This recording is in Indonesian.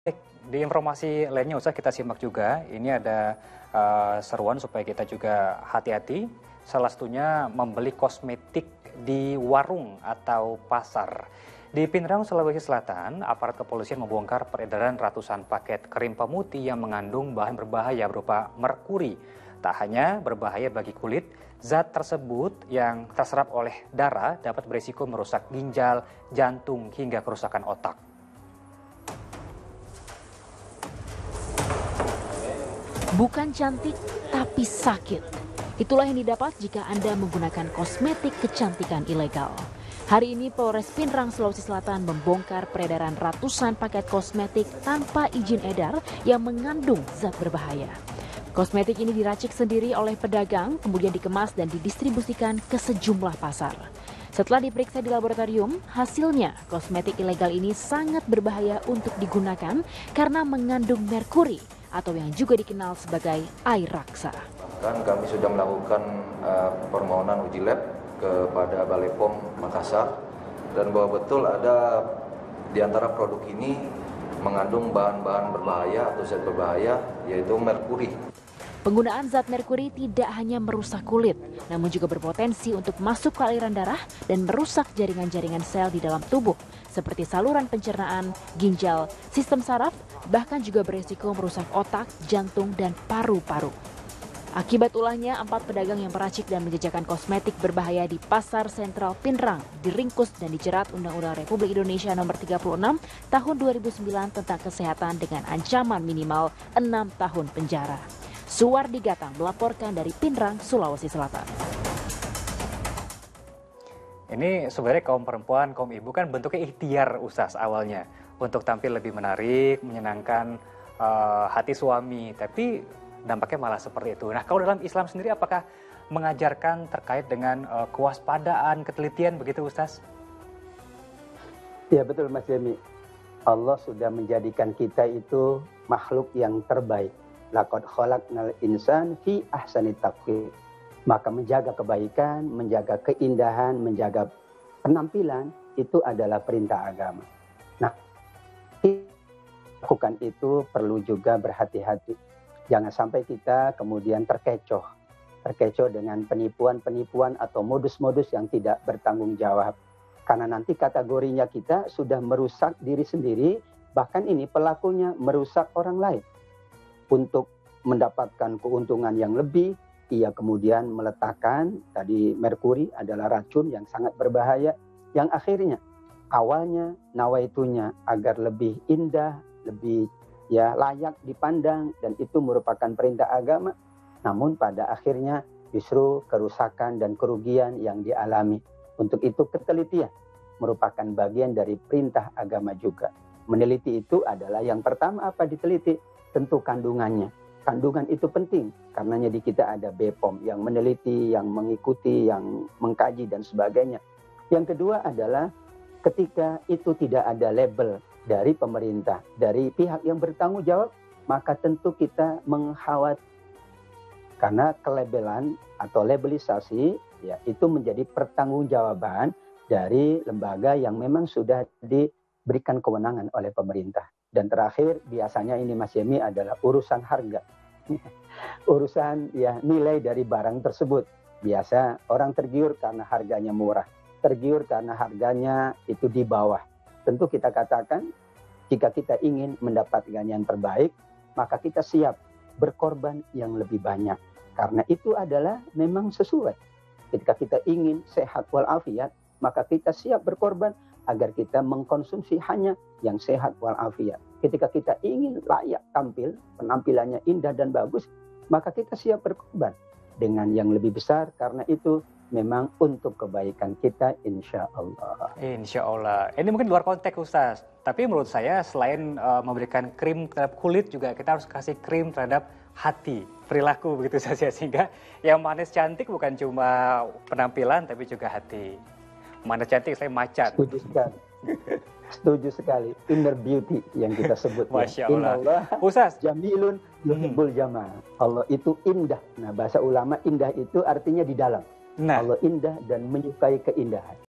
Baik, di informasi lainnya Ustaz kita simak juga, ini ada seruan supaya kita juga hati-hati, salah satunya membeli kosmetik di warung atau pasar. Di Pinrang, Sulawesi Selatan, aparat kepolisian membongkar peredaran ratusan paket krim pemutih yang mengandung bahan berbahaya berupa merkuri. Tak hanya berbahaya bagi kulit, zat tersebut yang terserap oleh darah dapat berisiko merusak ginjal, jantung, hingga kerusakan otak. Bukan cantik, tapi sakit. Itulah yang didapat jika Anda menggunakan kosmetik kecantikan ilegal. Hari ini Polres Pinrang, Sulawesi Selatan membongkar peredaran ratusan paket kosmetik tanpa izin edar yang mengandung zat berbahaya. Kosmetik ini diracik sendiri oleh pedagang, kemudian dikemas dan didistribusikan ke sejumlah pasar. Setelah diperiksa di laboratorium, hasilnya kosmetik ilegal ini sangat berbahaya untuk digunakan karena mengandung merkuri atau yang juga dikenal sebagai air raksa. Kami sudah melakukan permohonan uji lab kepada Balai POM Makassar dan bahwa betul ada di antara produk ini mengandung bahan-bahan berbahaya atau zat berbahaya yaitu merkuri. Penggunaan zat merkuri tidak hanya merusak kulit, namun juga berpotensi untuk masuk ke aliran darah dan merusak jaringan-jaringan sel di dalam tubuh, seperti saluran pencernaan, ginjal, sistem saraf, bahkan juga berisiko merusak otak, jantung, dan paru-paru. Akibat ulahnya, 4 pedagang yang meracik dan menjajakan kosmetik berbahaya di Pasar Sentral Pinrang diringkus dan dijerat Undang-Undang Republik Indonesia Nomor 36 Tahun 2009 tentang kesehatan dengan ancaman minimal 6 tahun penjara. Suwardi Gatang melaporkan dari Pinrang, Sulawesi Selatan. Ini sebenarnya kaum perempuan, kaum ibu kan bentuknya ikhtiar Ustaz awalnya untuk tampil lebih menarik, menyenangkan hati suami, tapi dampaknya malah seperti itu. Nah, kalau dalam Islam sendiri apakah mengajarkan terkait dengan kewaspadaan, ketelitian begitu Ustaz? Ya betul Mas Jami. Allah sudah menjadikan kita itu makhluk yang terbaik. Laqad khalaqnal insan fi ahsani taqwim. Maka menjaga kebaikan, menjaga keindahan, menjaga penampilan itu adalah perintah agama. Nah, lakukan itu perlu juga berhati-hati. Jangan sampai kita kemudian terkecoh dengan penipuan-penipuan atau modus-modus yang tidak bertanggung jawab. Karena nanti kategorinya kita sudah merusak diri sendiri, bahkan ini pelakunya merusak orang lain. Untuk mendapatkan keuntungan yang lebih, ia kemudian meletakkan tadi merkuri adalah racun yang sangat berbahaya, yang akhirnya awalnya nawaitunya agar lebih indah, lebih layak dipandang, dan itu merupakan perintah agama, namun pada akhirnya justru kerusakan dan kerugian yang dialami. Untuk itu ketelitian merupakan bagian dari perintah agama juga. Meneliti itu adalah yang pertama apa diteliti? Tentu kandungannya. Kandungan itu penting, karenanya di kita ada BPOM yang meneliti, yang mengikuti, yang mengkaji dan sebagainya. Yang kedua adalah ketika itu tidak ada label dari pemerintah, dari pihak yang bertanggung jawab, maka tentu kita mengkhawatirkan karena kelabelan atau labelisasi ya itu menjadi pertanggungjawaban dari lembaga yang memang sudah diberikan kewenangan oleh pemerintah. Dan terakhir biasanya ini Mas Yemi adalah urusan harga. Urusan nilai dari barang tersebut. Biasa orang tergiur karena harganya murah, tergiur karena harganya itu di bawah. Tentu kita katakan jika kita ingin mendapatkan yang terbaik, maka kita siap berkorban yang lebih banyak. Karena itu adalah memang sesuai. Ketika kita ingin sehat walafiat, maka kita siap berkorban agar kita mengkonsumsi hanya yang sehat walafiat. Ketika kita ingin layak tampil, penampilannya indah dan bagus, maka kita siap berkorban dengan yang lebih besar. Karena itu memang untuk kebaikan kita, insya Allah. Insya Allah. Ini mungkin luar konteks Ustaz. Tapi menurut saya selain memberikan krim terhadap kulit, juga kita harus kasih krim terhadap hati, perilaku begitu saja. Sehingga yang manis cantik bukan cuma penampilan, tapi juga hati. Manis cantik saya macan. Setuju sekali. Setuju sekali. Inner beauty yang kita sebut. Masya Allah. Allah Ustaz. Jamilun yuhibbul jamal. Allah itu indah. Nah bahasa ulama indah itu artinya di dalam. Nah. Allah indah dan menyukai keindahan.